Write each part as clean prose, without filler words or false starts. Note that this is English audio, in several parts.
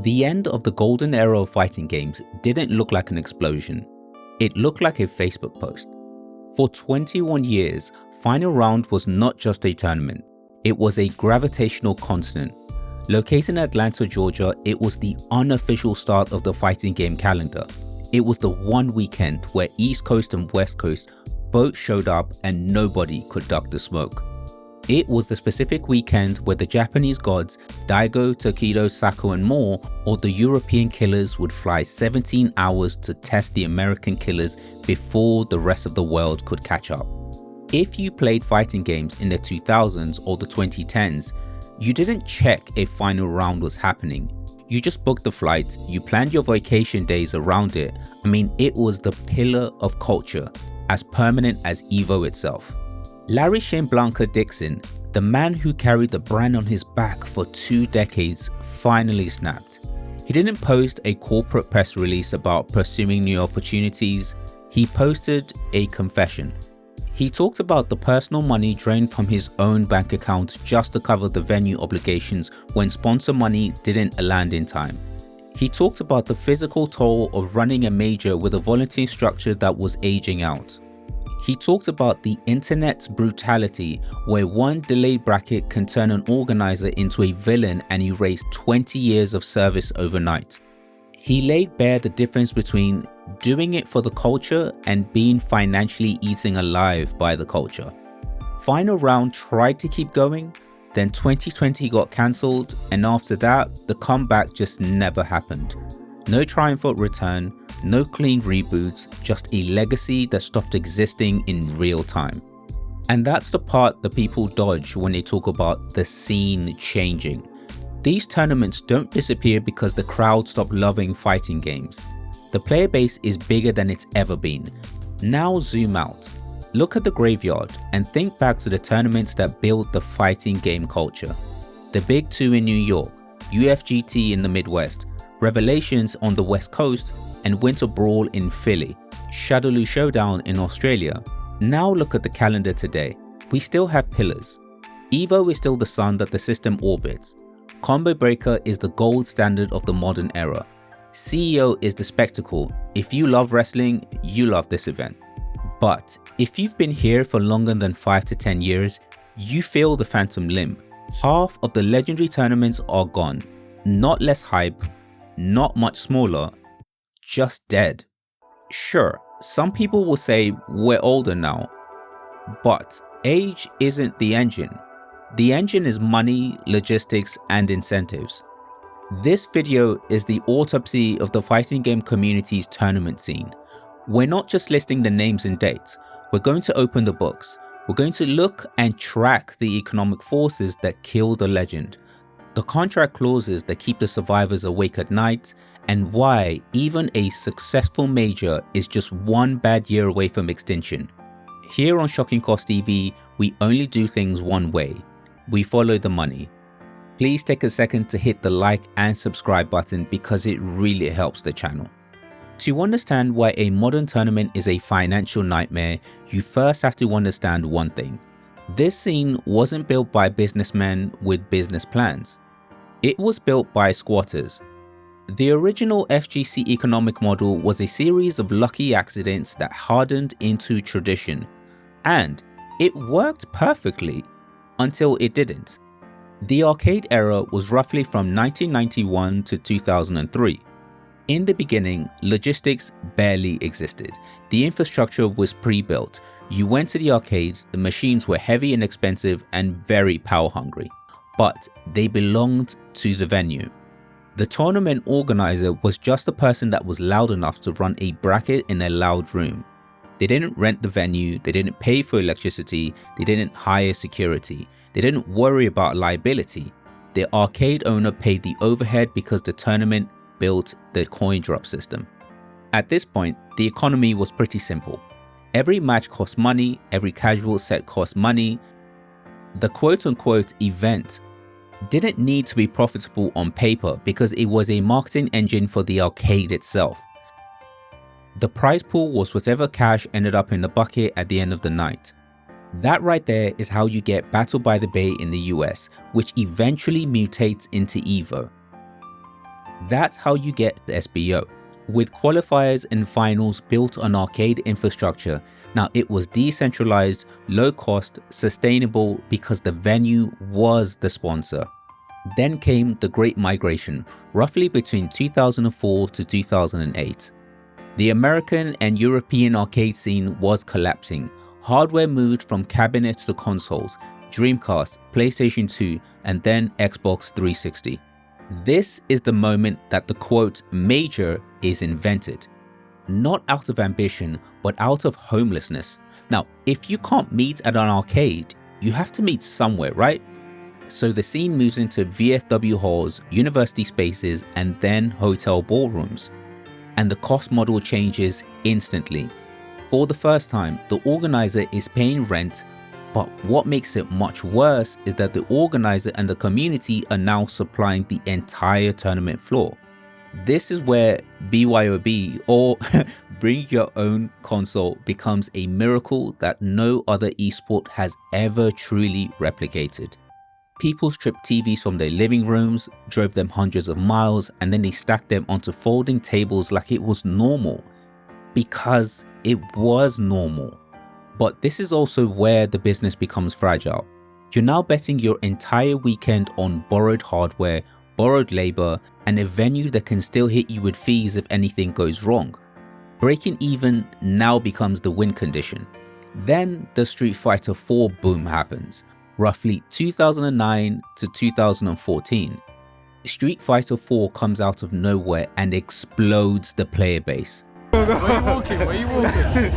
The end of the golden era of fighting games didn't look like an explosion. It looked like a Facebook post. For 21 years, Final Round was not just a tournament, it was a gravitational constant. Located in Atlanta, Georgia, it was the unofficial start of the fighting game calendar. It was the one weekend where East Coast and West Coast both showed up and nobody could duck the smoke. It was the specific weekend where the Japanese gods Daigo, Tokido, Sako and more, or the European killers would fly 17 hours to test the American killers before the rest of the world could catch up. If you played fighting games in the 2000s or the 2010s, you didn't check if Final Round was happening. You just booked the flight, you planned your vacation days around it. I mean, it was the pillar of culture, as permanent as EVO itself. Larry Shane Blanca Dixon, the man who carried the brand on his back for 2 decades, finally snapped. He didn't post a corporate press release about pursuing new opportunities, he posted a confession. He talked about the personal money drained from his own bank account just to cover the venue obligations when sponsor money didn't land in time. He talked about the physical toll of running a major with a volunteer structure that was aging out. He talked about the internet's brutality where one delayed bracket can turn an organizer into a villain and erase 20 years of service overnight. He laid bare the difference between doing it for the culture and being financially eaten alive by the culture. Final Round tried to keep going, then 2020 got cancelled, and after that, the comeback just never happened. No triumphant return, no clean reboots, just a legacy that stopped existing in real time. And that's the part that people dodge when they talk about the scene changing. These tournaments don't disappear because the crowd stopped loving fighting games. The player base is bigger than it's ever been. Now zoom out, look at the graveyard and think back to the tournaments that built the fighting game culture. The Big Two in New York, UFGT in the Midwest, Revelations on the West Coast, and Winter Brawl in Philly, Shadowloo Showdown in Australia. Now look at the calendar today. We still have pillars. EVO is still the sun that the system orbits. Combo Breaker is the gold standard of the modern era. CEO is the spectacle. If you love wrestling, you love this event. But if you've been here for longer than 5 to 10 years, you feel the phantom limb. Half of the legendary tournaments are gone. Not less hype, not much smaller, just dead. Sure, some people will say we're older now, but age isn't the engine. The engine is money, logistics, and incentives. This video is the autopsy of the fighting game community's tournament scene. We're not just listing the names and dates, we're going to open the books. We're going to look and track the economic forces that kill the legend, the contract clauses that keep the survivors awake at night, and why even a successful major is just one bad year away from extinction. Here on Shocking Cost TV, we only do things one way. We follow the money. Please take a second to hit the like and subscribe button because it really helps the channel. To understand why a modern tournament is a financial nightmare, you first have to understand one thing. This scene wasn't built by businessmen with business plans. It was built by squatters. The original FGC economic model was a series of lucky accidents that hardened into tradition. And it worked perfectly until it didn't. The arcade era was roughly from 1991 to 2003. In the beginning, logistics barely existed. The infrastructure was pre-built. You went to the arcade, the machines were heavy and expensive and very power hungry, but they belonged to the venue. The tournament organizer was just the person that was loud enough to run a bracket in a loud room. They didn't rent the venue, they didn't pay for electricity, they didn't hire security, they didn't worry about liability. The arcade owner paid the overhead because the tournament built the coin drop system. At this point, the economy was pretty simple. Every match cost money, every casual set cost money. The quote-unquote event didn't need to be profitable on paper because it was a marketing engine for the arcade itself. The prize pool was whatever cash ended up in the bucket at the end of the night. That right there is how you get Battle by the Bay in the US, which eventually mutates into EVO. That's how you get the SBO. With qualifiers and finals built on arcade infrastructure, now it was decentralized, low cost, sustainable because the venue was the sponsor. Then came the Great Migration, roughly between 2004 to 2008. The American and European arcade scene was collapsing. Hardware moved from cabinets to consoles, Dreamcast, PlayStation 2, and then Xbox 360. This is the moment that the quote major is invented. Not out of ambition, but out of homelessness. Now, if you can't meet at an arcade, you have to meet somewhere, right? So the scene moves into VFW halls, university spaces, and then hotel ballrooms. And the cost model changes instantly. For the first time, the organizer is paying rent, but what makes it much worse is that the organizer and the community are now supplying the entire tournament floor. This is where BYOB, or bring your own console, becomes a miracle that no other esport has ever truly replicated. People stripped TVs from their living rooms, drove them hundreds of miles, and then they stacked them onto folding tables like it was normal. Because it was normal. But this is also where the business becomes fragile. You're now betting your entire weekend on borrowed hardware, borrowed labor, and a venue that can still hit you with fees if anything goes wrong. Breaking even now becomes the win condition. Then the Street Fighter 4 boom happens, roughly 2009 to 2014. Street Fighter 4 comes out of nowhere and explodes the player base. Where are you walking? Where are you walking?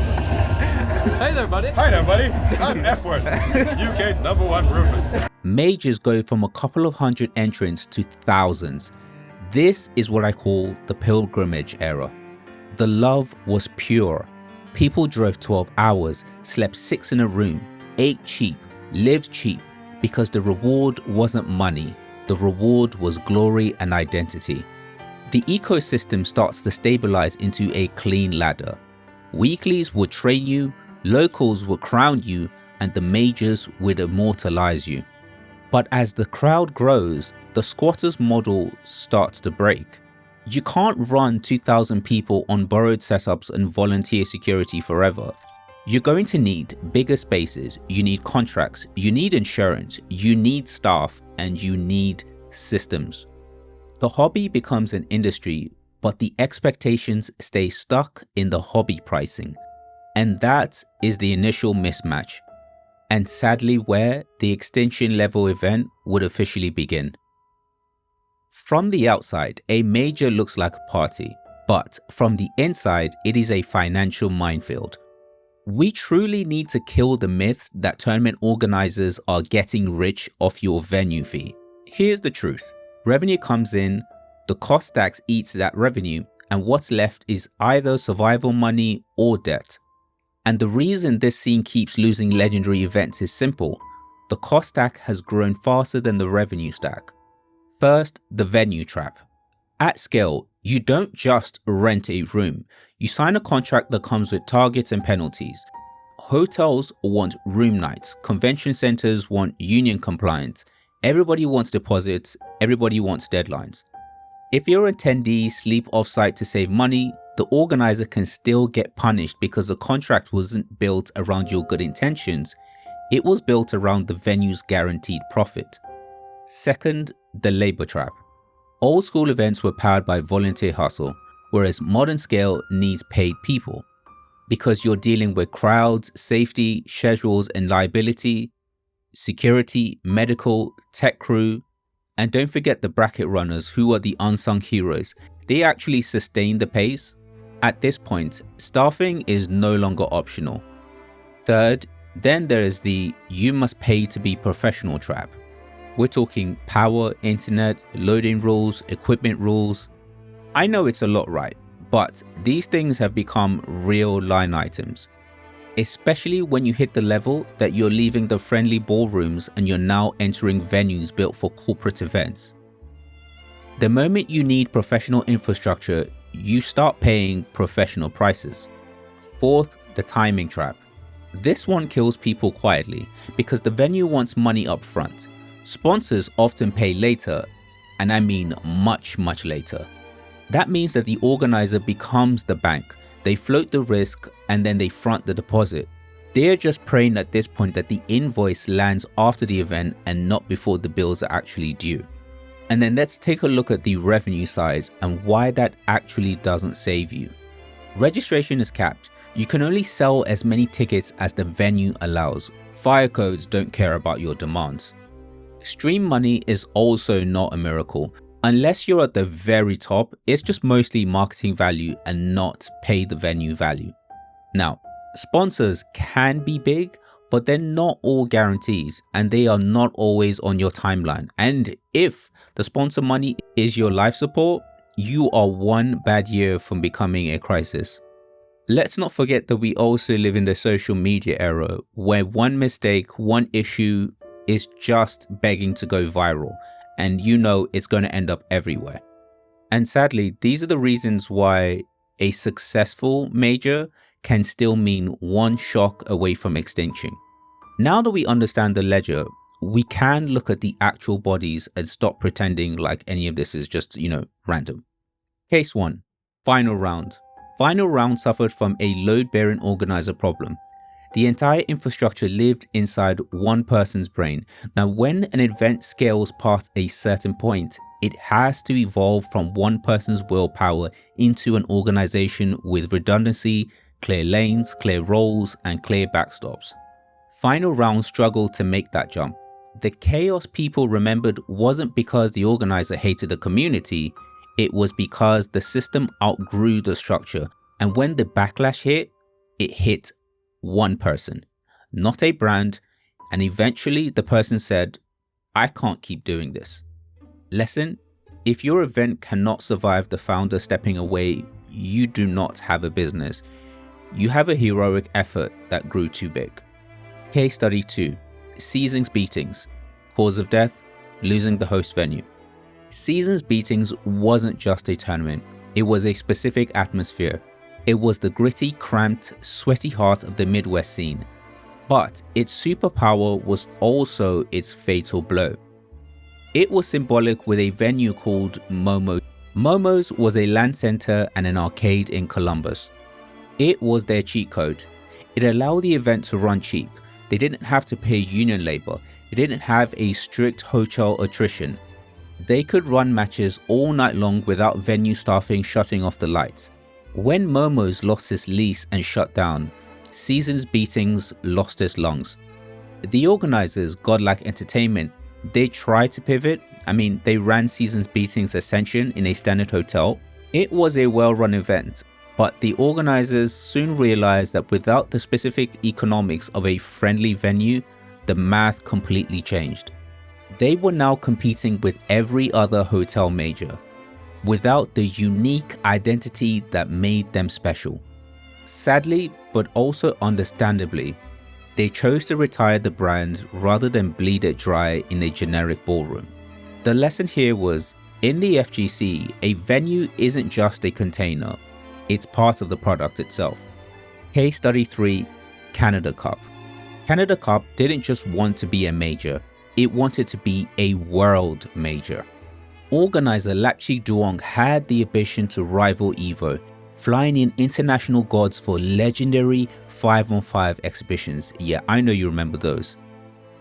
Hey there, buddy. Hi there, buddy. I'm F-Word, UK's #1 Rufus. Majors go from a couple of hundred entrants to thousands. This is what I call the pilgrimage era. The love was pure. People drove 12 hours, slept 6 in a room, ate cheap, lived cheap, because the reward wasn't money. The reward was glory and identity. The ecosystem starts to stabilize into a clean ladder. Weeklies would train you, locals would crown you, and the majors would immortalize you. But as the crowd grows, the squatters model starts to break. You can't run 2,000 people on borrowed setups and volunteer security forever. You're going to need bigger spaces, you need contracts, you need insurance, you need staff, and you need systems. The hobby becomes an industry, but the expectations stay stuck in the hobby pricing. And that is the initial mismatch, and sadly where the extinction level event would officially begin. From the outside, a major looks like a party, but from the inside, it is a financial minefield. We truly need to kill the myth that tournament organizers are getting rich off your venue fee. Here's the truth. Revenue comes in, the cost tax eats that revenue, and what's left is either survival money or debt. And the reason this scene keeps losing legendary events is simple. The cost stack has grown faster than the revenue stack. First, the venue trap. At scale, you don't just rent a room. You sign a contract that comes with targets and penalties. Hotels want room nights. Convention centers want union compliance. Everybody wants deposits. Everybody wants deadlines. If your attendees sleep off-site to save money, the organizer can still get punished because the contract wasn't built around your good intentions. It was built around the venue's guaranteed profit. Second, the labor trap. Old school events were powered by volunteer hustle, whereas modern scale needs paid people. Because you're dealing with crowds, safety, schedules and liability, security, medical, tech crew, and don't forget the bracket runners who are the unsung heroes. They actually sustain the pace. At this point, staffing is no longer optional. Third, then there is the you must pay to be professional trap. We're talking power, internet, loading rules, equipment rules. I know it's a lot, right? But these things have become real line items. Especially when you hit the level that you're leaving the friendly ballrooms and you're now entering venues built for corporate events. The moment you need professional infrastructure, you start paying professional prices. Fourth, the timing trap. This one kills people quietly because the venue wants money up front. Sponsors often pay later, and I mean much later. That means that the organizer becomes the bank. They float the risk and then they front the deposit. They're just praying at this point that the invoice lands after the event and not before the bills are actually due. And then let's take a look at the revenue side and why that actually doesn't save you. Registration is capped. You can only sell as many tickets as the venue allows. Fire codes don't care about your demands. Stream money is also not a miracle. Unless you're at the very top, it's just mostly marketing value and not pay the venue value. Now, sponsors can be big, but they're not all guarantees and they are not always on your timeline. And if the sponsor money is your life support, you are one bad year from becoming a crisis. Let's not forget that we also live in the social media era where one mistake, one issue is just begging to go viral, and you know it's going to end up everywhere. And sadly, these are the reasons why a successful major can still mean one shock away from extinction. Now that we understand the ledger, we can look at the actual bodies and stop pretending like any of this is just, random. Case 1. Final round. Final round suffered from a load-bearing organizer problem. The entire infrastructure lived inside one person's brain. Now, when an event scales past a certain point, it has to evolve from one person's willpower into an organization with redundancy, clear lanes, clear roles, and clear backstops. Final round struggled to make that jump. The chaos people remembered wasn't because the organizer hated the community, it was because the system outgrew the structure, and when the backlash hit, it hit one person, not a brand, and eventually the person said, I can't keep doing this. Lesson: if your event cannot survive the founder stepping away, you do not have a business. You have a heroic effort that grew too big. Case study 2. Seasons beatings. Cause of death: losing the host venue. Seasons beatings wasn't just a tournament, it was a specific atmosphere. It was the gritty, cramped, sweaty heart of the Midwest scene. But its superpower was also its fatal blow. It was symbolic with a venue called Momo. Momo's was a LAN center and an arcade in Columbus. It was their cheat code. It allowed the event to run cheap. They didn't have to pay union labor. They didn't have a strict hotel attrition. They could run matches all night long without venue staffing shutting off the lights. When Momo's lost its lease and shut down, Seasons Beatings lost its lungs. The organizers, Godlike Entertainment, they tried to pivot. They ran Seasons Beatings Ascension in a standard hotel. It was a well-run event, but the organizers soon realized that without the specific economics of a friendly venue, the math completely changed. They were now competing with every other hotel major, without the unique identity that made them special. Sadly, but also understandably, they chose to retire the brand rather than bleed it dry in a generic ballroom. The lesson here was, in the FGC, a venue isn't just a container, it's part of the product itself. Case study 3, Canada Cup. Canada Cup didn't just want to be a major, it wanted to be a world major. Organizer Lapchi Duong had the ambition to rival EVO, flying in international gods for legendary 5-on-5 exhibitions. Yeah, I know you remember those.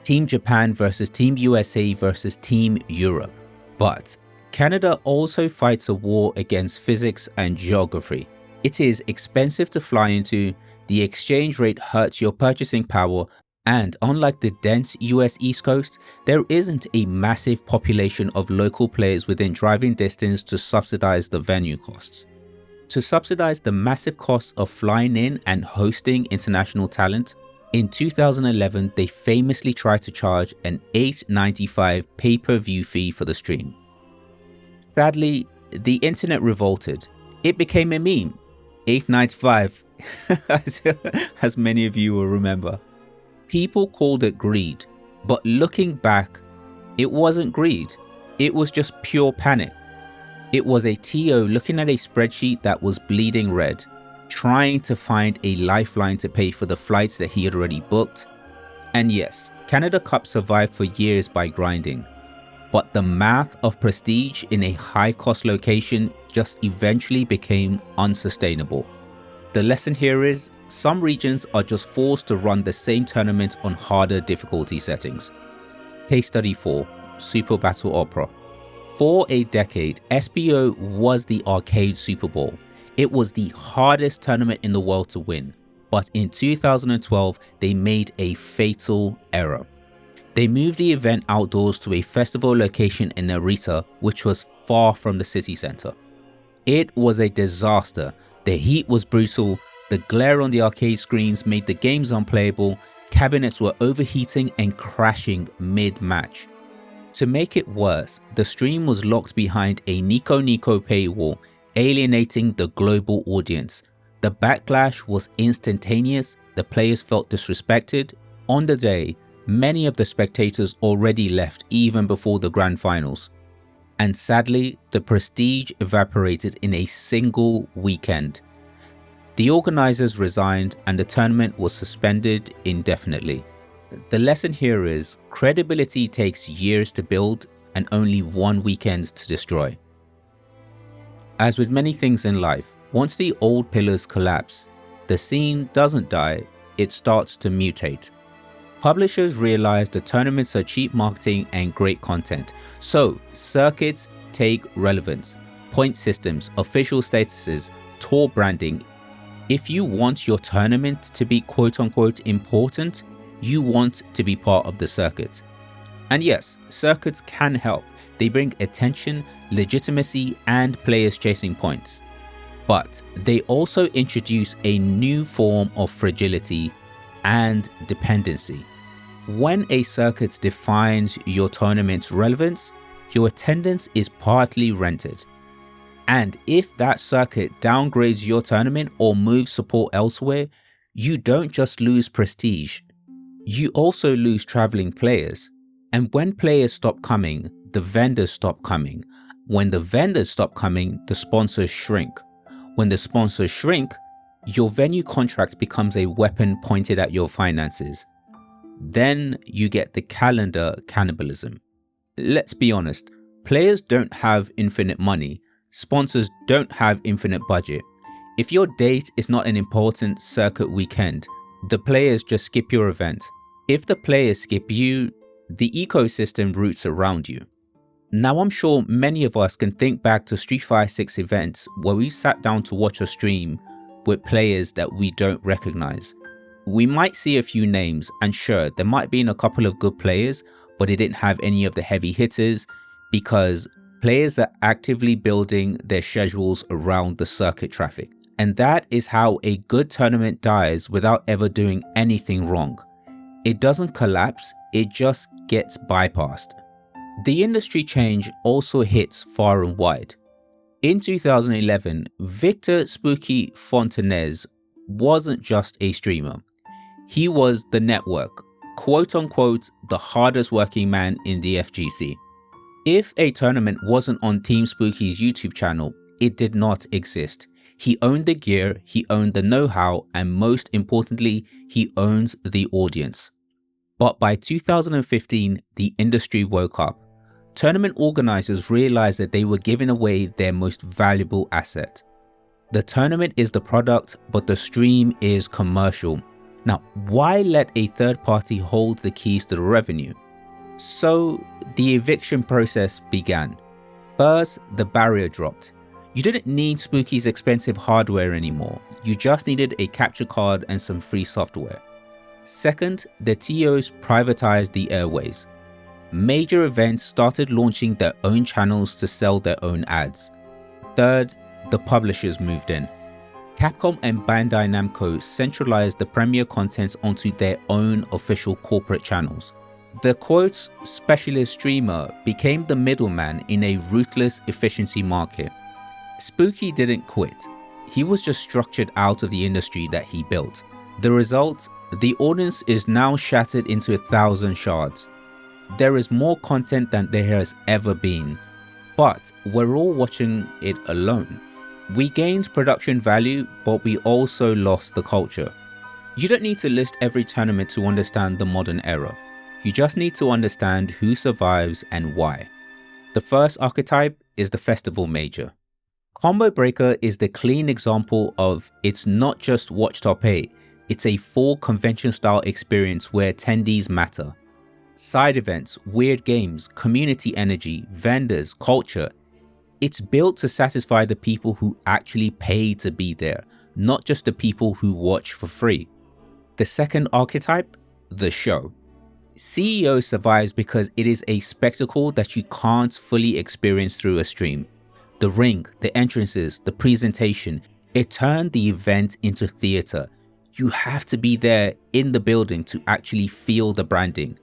Team Japan versus Team USA versus Team Europe. But Canada also fights a war against physics and geography. It is expensive to fly into, the exchange rate hurts your purchasing power, and unlike the dense US East Coast, there isn't a massive population of local players within driving distance to subsidize the venue costs. To subsidize the massive costs of flying in and hosting international talent, in 2011 they famously tried to charge an $8.95 pay-per-view fee for the stream. Sadly, the internet revolted. It became a meme. $8.95, as many of you will remember. People called it greed, but looking back, it wasn't greed, it was just pure panic. It was a TO looking at a spreadsheet that was bleeding red, trying to find a lifeline to pay for the flights that he had already booked. And yes, Canada Cup survived for years by grinding. but the math of prestige in a high-cost location just eventually became unsustainable. The lesson here is, some regions are just forced to run the same tournament on harder difficulty settings. Case Study 4, Super Battle Opera. For a decade, SBO was the arcade Super Bowl. It was the hardest tournament in the world to win, but in 2012 they made a fatal error. They moved the event outdoors to a festival location in Narita, which was far from the city centre. It was a disaster. The heat was brutal, the glare on the arcade screens made the games unplayable, cabinets were overheating and crashing mid-match. To make it worse, the stream was locked behind a Nico paywall, alienating the global audience. The backlash was instantaneous, the players felt disrespected. On the day, many of the spectators already left even before the grand finals. And sadly, the prestige evaporated in a single weekend. The organisers resigned and the tournament was suspended indefinitely. The lesson here is, credibility takes years to build and only one weekend to destroy. As with many things in life, once the old pillars collapse, the scene doesn't die, it starts to mutate. Publishers realize the tournaments are cheap marketing and great content, so circuits take relevance, point systems, official statuses, tour branding. If you want your tournament to be quote-unquote important, you want to be part of the circuit. And yes, circuits can help. They bring attention, legitimacy, and players chasing points. But they also introduce a new form of fragility and dependency. When a circuit defines your tournament's relevance, your attendance is partly rented. And if that circuit downgrades your tournament or moves support elsewhere, you don't just lose prestige, you also lose traveling players. And when players stop coming, the vendors stop coming. When the vendors stop coming, the sponsors shrink. When the sponsors shrink, your venue contract becomes a weapon pointed at your finances. Then you get the calendar cannibalism. Let's be honest, players don't have infinite money, sponsors don't have infinite budget. If your date is not an important circuit weekend, the players just skip your event. If the players skip you, the ecosystem roots around you. Now I'm sure many of us can think back to Street Fighter 6 events where we sat down to watch a stream with players that we don't recognize. We might see a few names, and sure, there might be a couple of good players, but they didn't have any of the heavy hitters because players are actively building their schedules around the circuit traffic. And that is how a good tournament dies without ever doing anything wrong. It doesn't collapse, it just gets bypassed. The industry change also hits far and wide. In 2011, Victor Spooky Fontanez wasn't just a streamer. He was the network, quote unquote, the hardest working man in the FGC. If a tournament wasn't on Team Spooky's YouTube channel, it did not exist. He owned the gear, he owned the know-how, and most importantly, he owns the audience. But by 2015, the industry woke up. Tournament organizers realized that they were giving away their most valuable asset. The tournament is the product, but the stream is commercial. Now, why let a third party hold the keys to the revenue? So the eviction process began. First, the barrier dropped. You didn't need Spooky's expensive hardware anymore. You just needed a capture card and some free software. Second, the TOs privatized the airways. Major events started launching their own channels to sell their own ads. Third, the publishers moved in. Capcom and Bandai Namco centralized the premier content onto their own official corporate channels. The quote specialist streamer became the middleman in a ruthless efficiency market. Spooky didn't quit. He was just structured out of the industry that he built. The result? The audience is now shattered into 1,000 shards. There is more content than there has ever been, but we're all watching it alone. We gained production value, but we also lost the culture. You don't need to list every tournament to understand the modern era. You just need to understand who survives and why. The first archetype is the festival major. Combo Breaker is the clean example of it's not just watch top 8, it's a full convention style experience where attendees matter. Side events, weird games, community energy, vendors, culture. It's built to satisfy the people who actually pay to be there, not just the people who watch for free. The second archetype, the show. CEO survives because it is a spectacle that you can't fully experience through a stream. The ring, the entrances, the presentation, it turned the event into theatre. You have to be there in the building to actually feel the branding.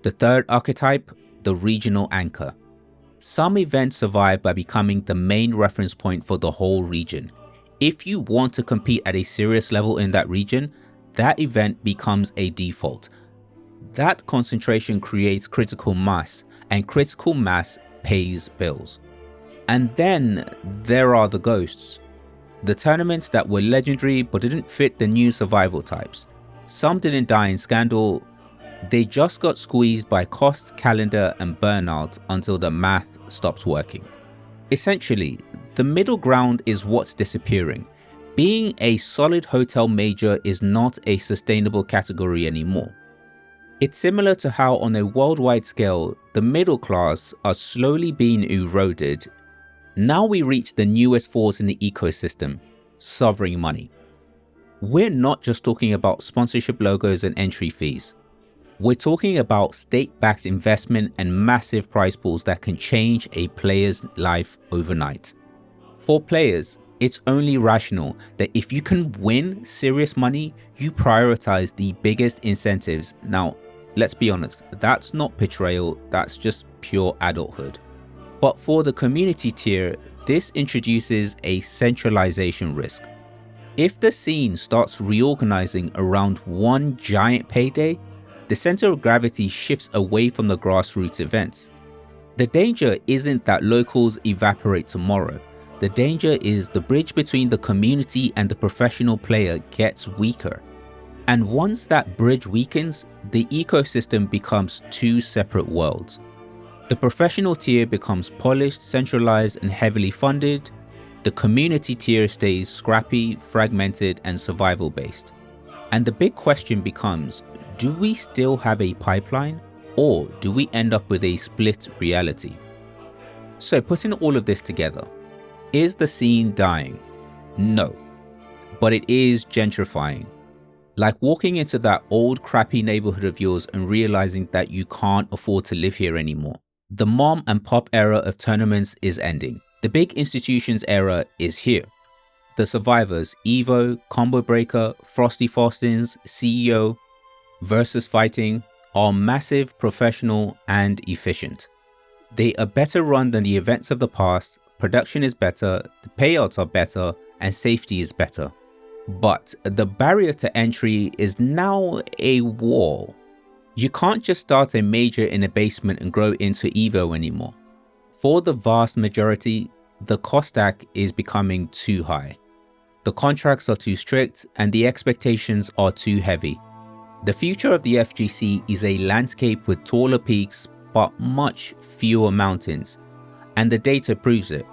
The third archetype, the regional anchor. Some events survive by becoming the main reference point for the whole region. If you want to compete at a serious level in that region, that event becomes a default. That concentration creates critical mass, and critical mass pays bills. And then there are the ghosts. The tournaments that were legendary but didn't fit the new survival types. Some didn't die in scandal, they just got squeezed by costs, calendar and burnout until the math stopped working. Essentially, the middle ground is what's disappearing. Being a solid hotel major is not a sustainable category anymore. It's similar to how on a worldwide scale, the middle class are slowly being eroded. Now we reach the newest force in the ecosystem, sovereign money. We're not just talking about sponsorship logos and entry fees. We're talking about state-backed investment and massive prize pools that can change a player's life overnight. For players, it's only rational that if you can win serious money, you prioritize the biggest incentives. Now, let's be honest, that's not betrayal, that's just pure adulthood. But for the community tier, this introduces a centralization risk. If the scene starts reorganizing around one giant payday, the center of gravity shifts away from the grassroots events. The danger isn't that locals evaporate tomorrow. The danger is the bridge between the community and the professional player gets weaker. And once that bridge weakens, the ecosystem becomes two separate worlds. The professional tier becomes polished, centralized and heavily funded. The community tier stays scrappy, fragmented and survival based. And the big question becomes, do we still have a pipeline or do we end up with a split reality? So putting all of this together, is the scene dying? No, but it is gentrifying. Like walking into that old crappy neighborhood of yours and realizing that you can't afford to live here anymore. The mom and pop era of tournaments is ending. The big institutions era is here. The survivors, EVO, Combo Breaker, Frosty Faustins, CEO, versus fighting are massive, professional and efficient. They are better run than the events of the past, production is better, the payouts are better and safety is better. But the barrier to entry is now a wall. You can't just start a major in a basement and grow into EVO anymore. For the vast majority, the cost stack is becoming too high. The contracts are too strict and the expectations are too heavy. The future of the FGC is a landscape with taller peaks but much fewer mountains, and the data proves it.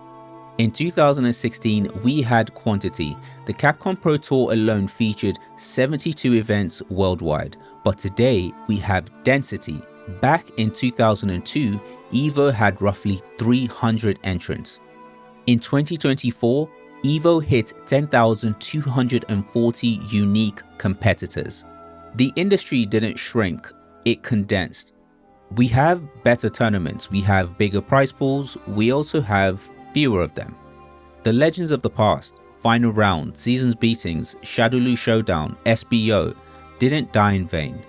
In 2016, we had quantity. The Capcom Pro Tour alone featured 72 events worldwide, but today we have density. Back in 2002, EVO had roughly 300 entrants. In 2024, EVO hit 10,240 unique competitors. The industry didn't shrink, it condensed. We have better tournaments, we have bigger prize pools, we also have fewer of them. The legends of the past, Final Round, Seasons Beatings, Shadowloo Showdown, SBO, didn't die in vain.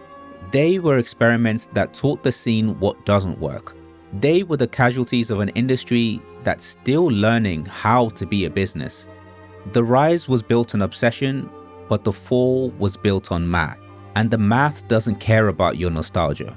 They were experiments that taught the scene what doesn't work. They were the casualties of an industry that's still learning how to be a business. The rise was built on obsession, but the fall was built on math. And the math doesn't care about your nostalgia.